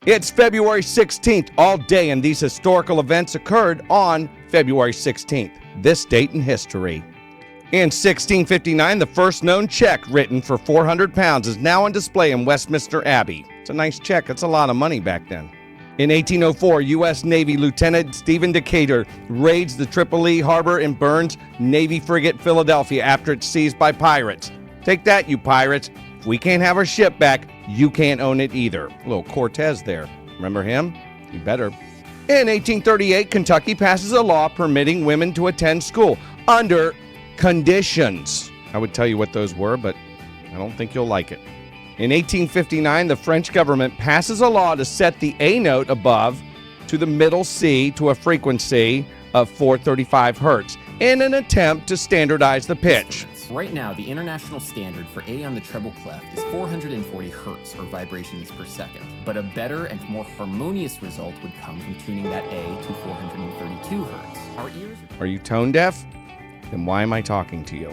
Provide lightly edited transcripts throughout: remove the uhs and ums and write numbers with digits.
It's February 16th all day, and these historical events occurred on February 16th, this date in history. In 1659, the first known cheque written for 400 pounds is now on display in Westminster Abbey. It's a nice cheque. It's a lot of money back then. In 1804, U.S. Navy Lieutenant Stephen Decatur raids the Tripoli Harbor and burns Navy frigate Philadelphia after it's seized by pirates. Take that, you pirates. If we can't have our ship back, you can't own it either. Little Cortez there. Remember him? You better. In 1838, Kentucky passes a law permitting women to attend school under conditions. I would tell you what those were, but I don't think you'll like it. In 1859, the French government passes a law to set the A note above to the middle C to a frequency of 435 hertz in an attempt to standardize the pitch. Right now, the international standard for A on the treble clef is 440 hertz, or vibrations per second. But a better and more harmonious result would come from tuning that A to 432 hertz. Our ears... Are you tone deaf? Then why am I talking to you?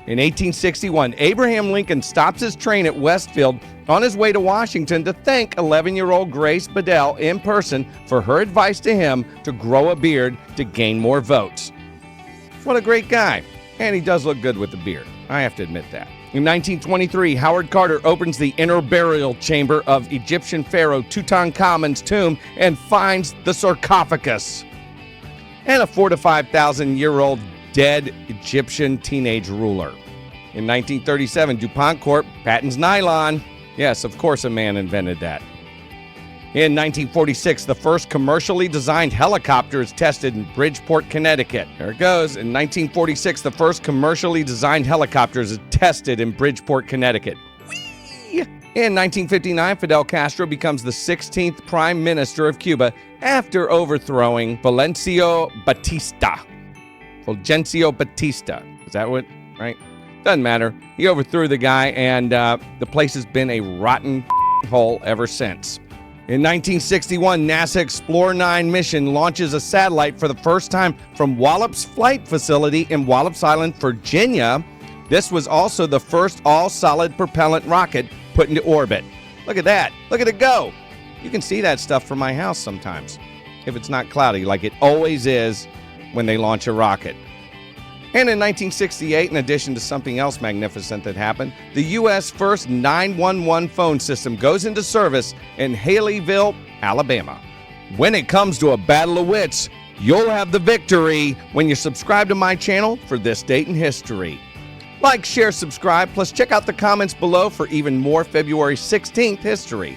In 1861, Abraham Lincoln stops his train at Westfield on his way to Washington to thank 11-year-old Grace Bedell in person for her advice to him to grow a beard to gain more votes. What a great guy. And he does look good with a beard. I have to admit that. In 1923, Howard Carter opens the inner burial chamber of Egyptian pharaoh Tutankhamun's tomb and finds the sarcophagus and a 4,000 to 5,000-year-old dead Egyptian teenage ruler. In 1937, DuPont Corp patents nylon. Yes, of course a man invented that. In 1946, the first commercially designed helicopter is tested in Bridgeport, Connecticut. There it goes. In 1946, the first commercially designed helicopter is tested in Bridgeport, Connecticut. Whee! In 1959, Fidel Castro becomes the 16th Prime Minister of Cuba after overthrowing Fulgencio Batista. Fulgencio Batista. Is that what? Right? Doesn't matter. He overthrew the guy, and the place has been a rotten hole ever since. In 1961, NASA Explorer 9 mission launches a satellite for the first time from Wallops Flight Facility in Wallops Island, Virginia. This was also the first all-solid propellant rocket put into orbit. Look at that. Look at it go. You can see that stuff from my house sometimes, if it's not cloudy, like it always is when they launch a rocket. And in 1968, in addition to something else magnificent that happened, the U.S. first 911 phone system goes into service in Haleyville, Alabama. When it comes to a battle of wits, you'll have the victory when you subscribe to my channel for this date in history. Like, share, subscribe, plus check out the comments below for even more February 16th history.